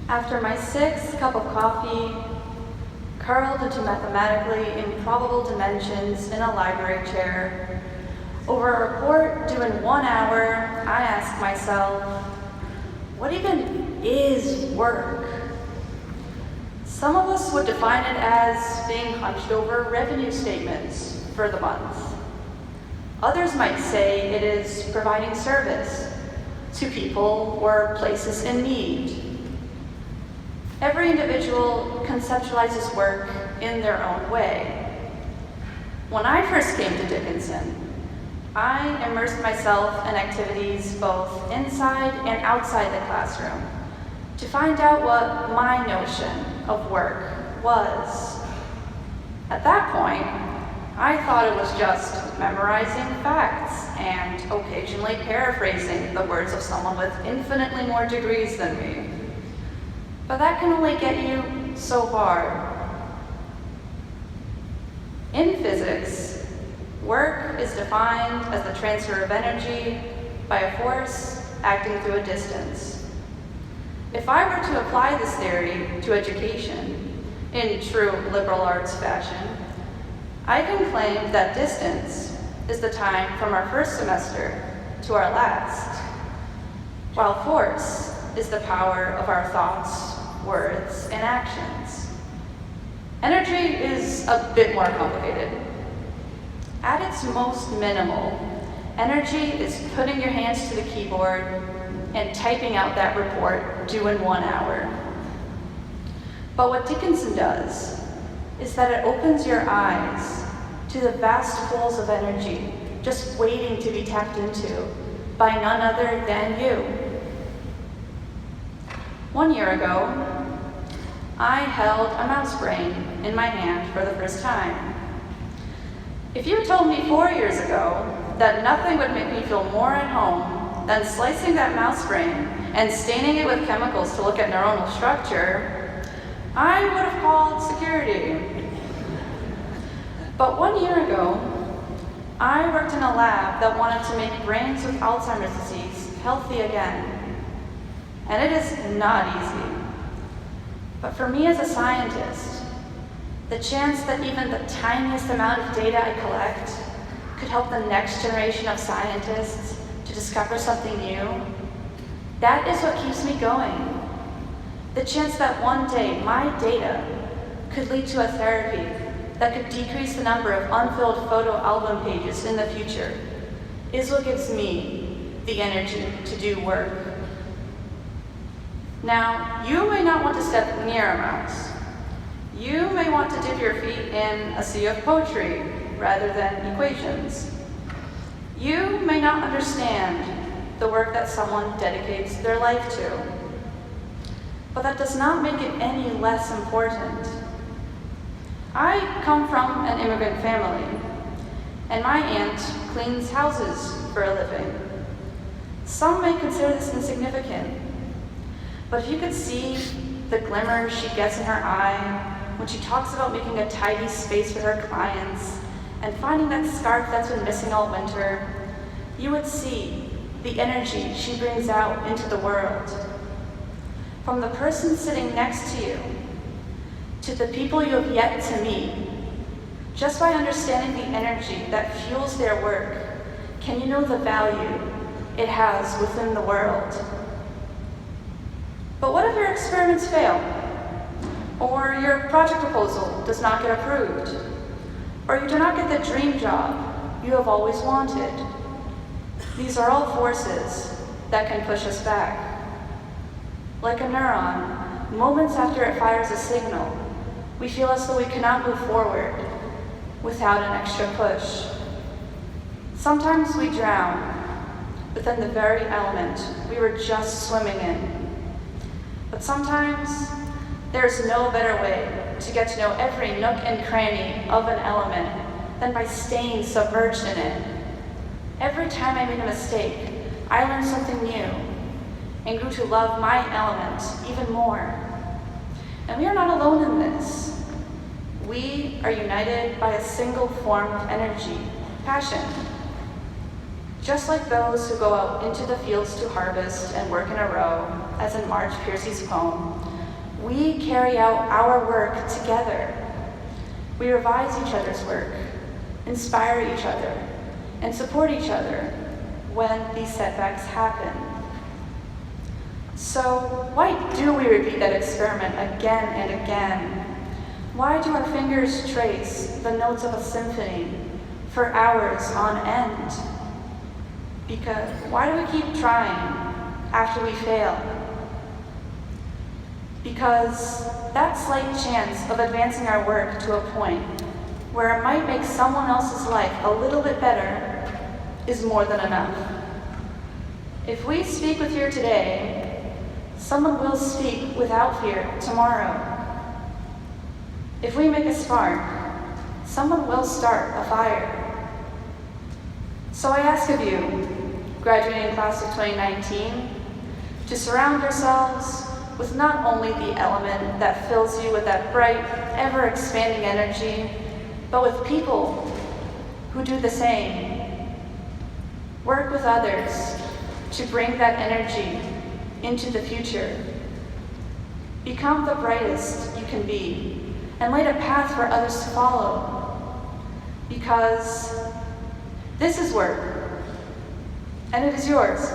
After my sixth cup of coffee, curled into mathematically improbable dimensions in a library chair, over a report due in 1 hour, I ask myself, what even is work? Some of us would define it as being hunched over revenue statements for the month. Others might say it is providing service to people or places in need. Every individual conceptualizes work in their own way. When I first came to Dickinson, I immersed myself in activities both inside and outside the classroom to find out what my notion of work was. At that point, I thought it was just memorizing facts and occasionally paraphrasing the words of someone with infinitely more degrees than me. But that can only get you so far. In physics, work is defined as the transfer of energy by a force acting through a distance. If I were to apply this theory to education in true liberal arts fashion, I can claim that distance is the time from our first semester to our last, while force is the power of our thoughts, words, and actions. Energy is a bit more complicated. At its most minimal, energy is putting your hands to the keyboard and typing out that report due in 1 hour. But what Dickinson does is that it opens your eyes to the vast pools of energy just waiting to be tapped into by none other than you. 1 year ago, I held a mouse brain in my hand for the first time. If you told me 4 years ago that nothing would make me feel more at home than slicing that mouse brain and staining it with chemicals to look at neuronal structure, I would have called security. But 1 year ago, I worked in a lab that wanted to make brains with Alzheimer's disease healthy again. And it is not easy. But for me as a scientist, the chance that even the tiniest amount of data I collect could help the next generation of scientists to discover something new, that is what keeps me going. The chance that one day my data could lead to a therapy that could decrease the number of unfilled photo album pages in the future is what gives me the energy to do work. Now, you may not want to step near a mouse. You may want to dip your feet in a sea of poetry rather than equations. You may not understand the work that someone dedicates their life to. But that does not make it any less important. I come from an immigrant family, and my aunt cleans houses for a living. Some may consider this insignificant, but if you could see the glimmer she gets in her eye when she talks about making a tidy space for her clients and finding that scarf that's been missing all winter, you would see the energy she brings out into the world. From the person sitting next to you to the people you have yet to meet, just by understanding the energy that fuels their work, can you know the value it has within the world. But what if your experiments fail? Or your project proposal does not get approved? Or you do not get the dream job you have always wanted? These are all forces that can push us back. Like a neuron, moments after it fires a signal, we feel as though we cannot move forward without an extra push. Sometimes we drown within the very element we were just swimming in. But sometimes there's no better way to get to know every nook and cranny of an element than by staying submerged in it. Every time I made a mistake, I learned something new and grew to love my element even more. And we are not alone in this. We are united by a single form of energy, passion. Just like those who go out into the fields to harvest and work in a row, as in Marge Piercy's poem, We carry out our work together. We revise each other's work, inspire each other, and support each other when these setbacks happen. So why do we repeat that experiment again and again? Why do our fingers trace the notes of a symphony for hours on end? Because why do we keep trying after we fail? Because that slight chance of advancing our work to a point where it might make someone else's life a little bit better is more than enough. If we speak with fear today, someone will speak without fear tomorrow. If we make a spark, someone will start a fire. So I ask of you, graduating class of 2019, to surround yourselves with not only the element that fills you with that bright, ever-expanding energy, but with people who do the same. Work with others to bring that energy into the future. Become the brightest you can be, and light a path for others to follow. Because this is work, and it is yours.